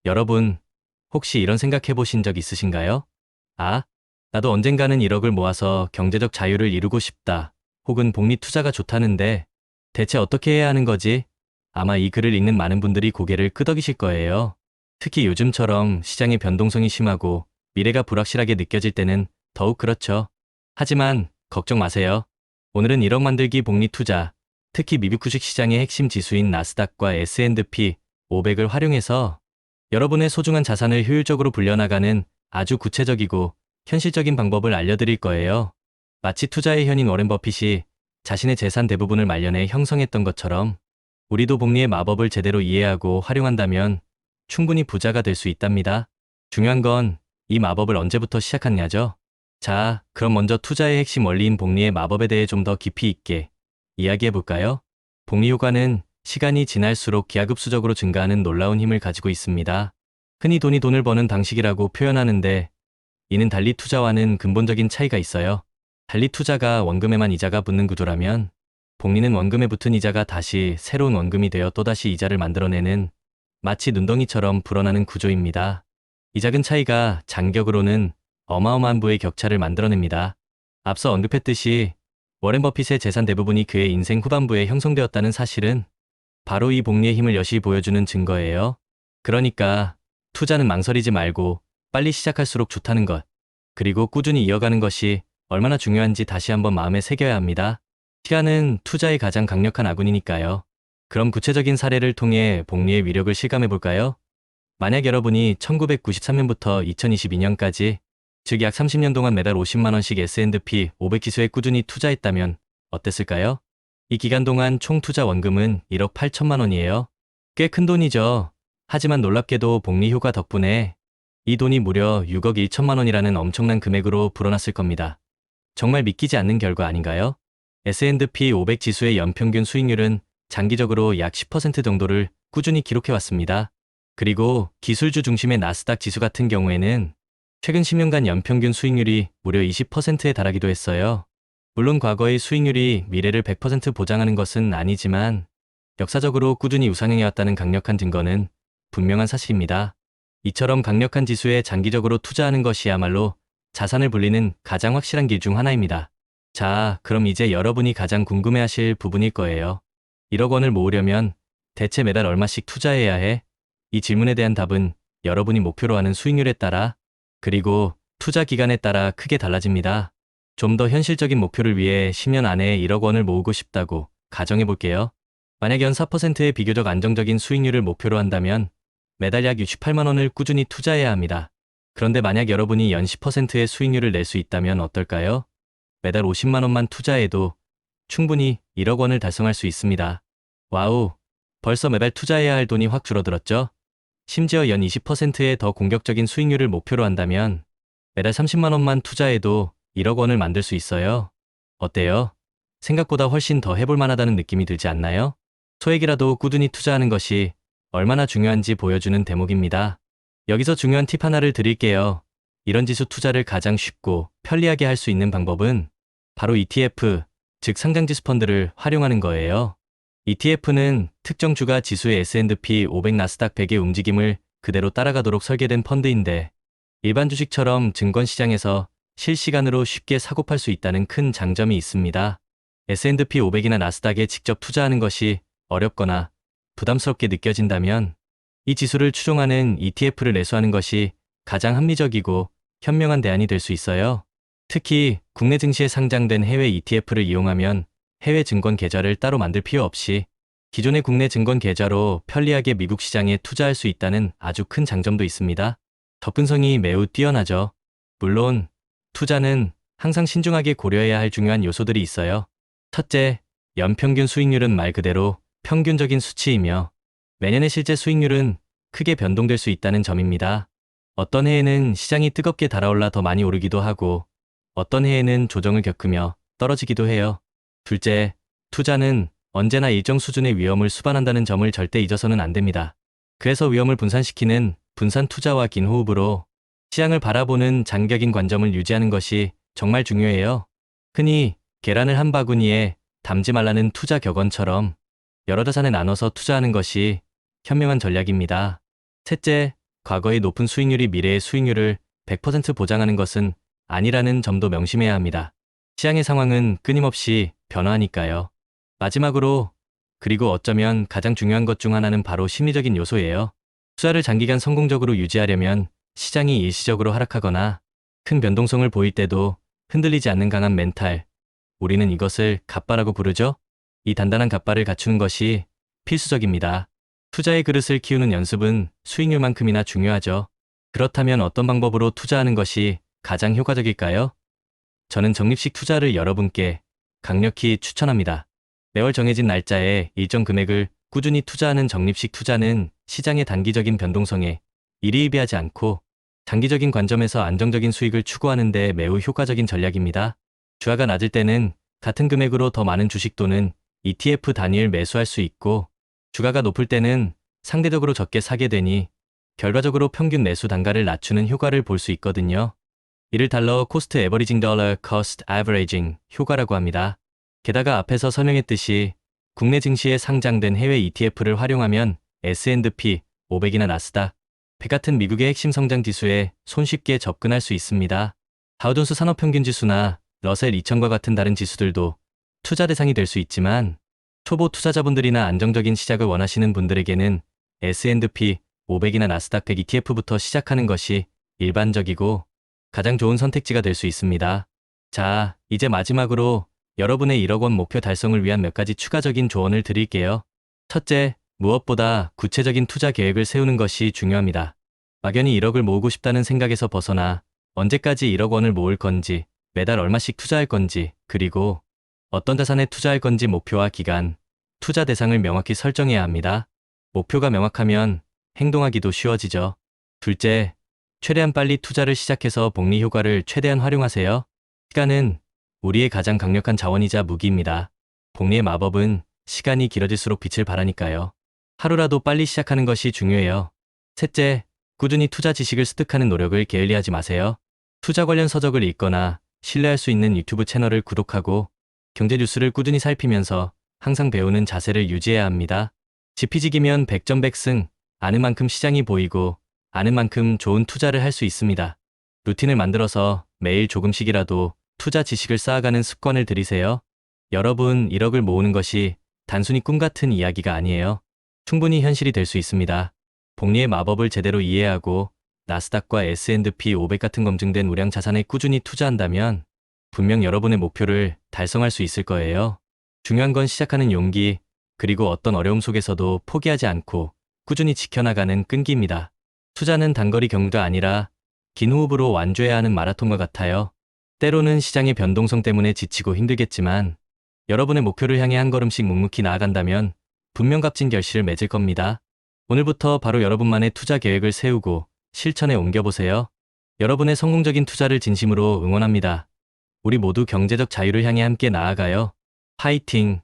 여러분, 혹시 이런 생각해 보신 적 있으신가요? 아, 나도 언젠가는 1억을 모아서 경제적 자유를 이루고 싶다. 혹은 복리 투자가 좋다는데 대체 어떻게 해야 하는 거지? 아마 이 글을 읽는 많은 분들이 고개를 끄덕이실 거예요. 특히 요즘처럼 시장의 변동성이 심하고 미래가 불확실하게 느껴질 때는 더욱 그렇죠. 하지만 걱정 마세요. 오늘은 1억 만들기 복리 투자, 특히 미국 주식 시장의 핵심 지수인 나스닥과 S&P 500을 활용해서 여러분의 소중한 자산을 효율적으로 불려나가는 아주 구체적이고 현실적인 방법을 알려드릴 거예요. 마치 투자의 현인 워렌 버핏이 자신의 재산 대부분을 말년에 형성했던 것처럼 우리도 복리의 마법을 제대로 이해하고 활용한다면 충분히 부자가 될 수 있답니다. 중요한 건 이 마법을 언제부터 시작하냐죠. 자, 그럼 먼저 투자의 핵심 원리인 복리의 마법에 대해 좀 더 깊이 있게 이야기해 볼까요? 복리 효과는 시간이 지날수록 기하급수적으로 증가하는 놀라운 힘을 가지고 있습니다. 흔히 돈이 돈을 버는 방식이라고 표현하는데 이는 달리 투자와는 근본적인 차이가 있어요. 달리 투자가 원금에만 이자가 붙는 구조라면 복리는 원금에 붙은 이자가 다시 새로운 원금이 되어 또다시 이자를 만들어내는 마치 눈덩이처럼 불어나는 구조입니다. 이 작은 차이가 장기적으로는 어마어마한 부의 격차를 만들어냅니다. 앞서 언급했듯이 워렌 버핏의 재산 대부분이 그의 인생 후반부에 형성되었다는 사실은 바로 이 복리의 힘을 여실히 보여주는 증거예요. 그러니까 투자는 망설이지 말고 빨리 시작할수록 좋다는 것, 그리고 꾸준히 이어가는 것이 얼마나 중요한지 다시 한번 마음에 새겨야 합니다. 시간은 투자의 가장 강력한 아군이니까요. 그럼 구체적인 사례를 통해 복리의 위력을 실감해 볼까요? 만약 여러분이 1993년부터 2022년까지, 즉 약 30년 동안 매달 50만 원씩 S&P 500 지수에 꾸준히 투자했다면 어땠을까요? 이 기간 동안 총 투자 원금은 1억 8천만 원이에요. 꽤 큰 돈이죠. 하지만 놀랍게도 복리 효과 덕분에 이 돈이 무려 6억 1천만 원이라는 엄청난 금액으로 불어났을 겁니다. 정말 믿기지 않는 결과 아닌가요? S&P 500 지수의 연평균 수익률은 장기적으로 약 10% 정도를 꾸준히 기록해왔습니다. 그리고 기술주 중심의 나스닥 지수 같은 경우에는 최근 10년간 연평균 수익률이 무려 20%에 달하기도 했어요. 물론 과거의 수익률이 미래를 100% 보장하는 것은 아니지만 역사적으로 꾸준히 우상향해왔다는 강력한 증거는 분명한 사실입니다. 이처럼 강력한 지수에 장기적으로 투자하는 것이야말로 자산을 불리는 가장 확실한 길 중 하나입니다. 자, 그럼 이제 여러분이 가장 궁금해하실 부분일 거예요. 1억 원을 모으려면 대체 매달 얼마씩 투자해야 해? 이 질문에 대한 답은 여러분이 목표로 하는 수익률에 따라, 그리고 투자 기간에 따라 크게 달라집니다. 좀 더 현실적인 목표를 위해 10년 안에 1억 원을 모으고 싶다고 가정해 볼게요. 만약 연 4%의 비교적 안정적인 수익률을 목표로 한다면 매달 약 68만 원을 꾸준히 투자해야 합니다. 그런데 만약 여러분이 연 10%의 수익률을 낼 수 있다면 어떨까요? 매달 50만 원만 투자해도 충분히 1억 원을 달성할 수 있습니다. 와우, 벌써 매달 투자해야 할 돈이 확 줄어들었죠? 심지어 연 20%의 더 공격적인 수익률을 목표로 한다면 매달 30만 원만 투자해도 1억 원을 만들 수 있어요. 어때요? 생각보다 훨씬 더 해볼 만하다는 느낌이 들지 않나요? 소액이라도 꾸준히 투자하는 것이 얼마나 중요한지 보여주는 대목입니다. 여기서 중요한 팁 하나를 드릴게요. 이런 지수 투자를 가장 쉽고 편리하게 할 수 있는 방법은 바로 ETF, 즉 상장지수 펀드를 활용하는 거예요. ETF는 특정 주가 지수의 S&P 500 나스닥 100의 움직임을 그대로 따라가도록 설계된 펀드인데 일반 주식처럼 증권시장에서 실시간으로 쉽게 사고팔 수 있다는 큰 장점이 있습니다. S&P 500이나 나스닥에 직접 투자하는 것이 어렵거나 부담스럽게 느껴진다면 이 지수를 추종하는 ETF를 매수하는 것이 가장 합리적이고 현명한 대안이 될 수 있어요. 특히 국내 증시에 상장된 해외 ETF를 이용하면 해외 증권 계좌를 따로 만들 필요 없이 기존의 국내 증권 계좌로 편리하게 미국 시장에 투자할 수 있다는 아주 큰 장점도 있습니다. 접근성이 매우 뛰어나죠. 물론 투자는 항상 신중하게 고려해야 할 중요한 요소들이 있어요. 첫째, 연평균 수익률은 말 그대로 평균적인 수치이며 매년의 실제 수익률은 크게 변동될 수 있다는 점입니다. 어떤 해에는 시장이 뜨겁게 달아올라 더 많이 오르기도 하고 어떤 해에는 조정을 겪으며 떨어지기도 해요. 둘째, 투자는 언제나 일정 수준의 위험을 수반한다는 점을 절대 잊어서는 안 됩니다. 그래서 위험을 분산시키는 분산 투자와 긴 호흡으로 시장을 바라보는 장기적인 관점을 유지하는 것이 정말 중요해요. 흔히 계란을 한 바구니에 담지 말라는 투자 격언처럼 여러 자산에 나눠서 투자하는 것이 현명한 전략입니다. 셋째, 과거의 높은 수익률이 미래의 수익률을 100% 보장하는 것은 아니라는 점도 명심해야 합니다. 시장의 상황은 끊임없이 변화하니까요. 마지막으로, 그리고 어쩌면 가장 중요한 것 중 하나는 바로 심리적인 요소예요. 투자를 장기간 성공적으로 유지하려면 시장이 일시적으로 하락하거나 큰 변동성을 보일 때도 흔들리지 않는 강한 멘탈, 우리는 이것을 갑바라고 부르죠. 이 단단한 갑바를 갖추는 것이 필수적입니다. 투자의 그릇을 키우는 연습은 수익률만큼이나 중요하죠. 그렇다면 어떤 방법으로 투자하는 것이 가장 효과적일까요? 저는 적립식 투자를 여러분께 강력히 추천합니다. 매월 정해진 날짜에 일정 금액을 꾸준히 투자하는 적립식 투자는 시장의 단기적인 변동성에 일희일비하지 않고 장기적인 관점에서 안정적인 수익을 추구하는 데 매우 효과적인 전략입니다. 주가가 낮을 때는 같은 금액으로 더 많은 주식 또는 ETF 단위를 매수할 수 있고, 주가가 높을 때는 상대적으로 적게 사게 되니 결과적으로 평균 매수 단가를 낮추는 효과를 볼 수 있거든요. 이를 달러 코스트 에버리징 달러 코스트 아버리징 효과라고 합니다. 게다가 앞에서 설명했듯이 국내 증시에 상장된 해외 ETF를 활용하면 S&P 500이나 나스닥 100 같은 미국의 핵심 성장 지수에 손쉽게 접근할 수 있습니다. 다우존스 산업평균지수나 러셀 2000과 같은 다른 지수들도 투자 대상이 될 수 있지만, 초보 투자자분들이나 안정적인 시작을 원하시는 분들에게는 S&P 500이나 나스닥 100 ETF부터 시작하는 것이 일반적이고 가장 좋은 선택지가 될 수 있습니다. 자, 이제 마지막으로 여러분의 1억 원 목표 달성을 위한 몇 가지 추가적인 조언을 드릴게요. 첫째, 무엇보다 구체적인 투자 계획을 세우는 것이 중요합니다. 막연히 1억을 모으고 싶다는 생각에서 벗어나 언제까지 1억 원을 모을 건지, 매달 얼마씩 투자할 건지, 그리고 어떤 자산에 투자할 건지 목표와 기간, 투자 대상을 명확히 설정해야 합니다. 목표가 명확하면 행동하기도 쉬워지죠. 둘째, 최대한 빨리 투자를 시작해서 복리 효과를 최대한 활용하세요. 시간은 우리의 가장 강력한 자원이자 무기입니다. 복리의 마법은 시간이 길어질수록 빛을 발하니까요. 하루라도 빨리 시작하는 것이 중요해요. 셋째, 꾸준히 투자 지식을 습득하는 노력을 게을리하지 마세요. 투자 관련 서적을 읽거나 신뢰할 수 있는 유튜브 채널을 구독하고 경제 뉴스를 꾸준히 살피면서 항상 배우는 자세를 유지해야 합니다. 지피지기면 백전백승, 아는 만큼 시장이 보이고 아는 만큼 좋은 투자를 할 수 있습니다. 루틴을 만들어서 매일 조금씩이라도 투자 지식을 쌓아가는 습관을 들이세요. 여러분, 1억을 모으는 것이 단순히 꿈 같은 이야기가 아니에요. 충분히 현실이 될 수 있습니다. 복리의 마법을 제대로 이해하고 나스닥과 S&P 500 같은 검증된 우량 자산에 꾸준히 투자한다면 분명 여러분의 목표를 달성할 수 있을 거예요. 중요한 건 시작하는 용기, 그리고 어떤 어려움 속에서도 포기하지 않고 꾸준히 지켜나가는 끈기입니다. 투자는 단거리 경주가 아니라 긴 호흡으로 완주해야 하는 마라톤과 같아요. 때로는 시장의 변동성 때문에 지치고 힘들겠지만 여러분의 목표를 향해 한 걸음씩 묵묵히 나아간다면 분명 값진 결실을 맺을 겁니다. 오늘부터 바로 여러분만의 투자 계획을 세우고 실천에 옮겨보세요. 여러분의 성공적인 투자를 진심으로 응원합니다. 우리 모두 경제적 자유를 향해 함께 나아가요. 파이팅!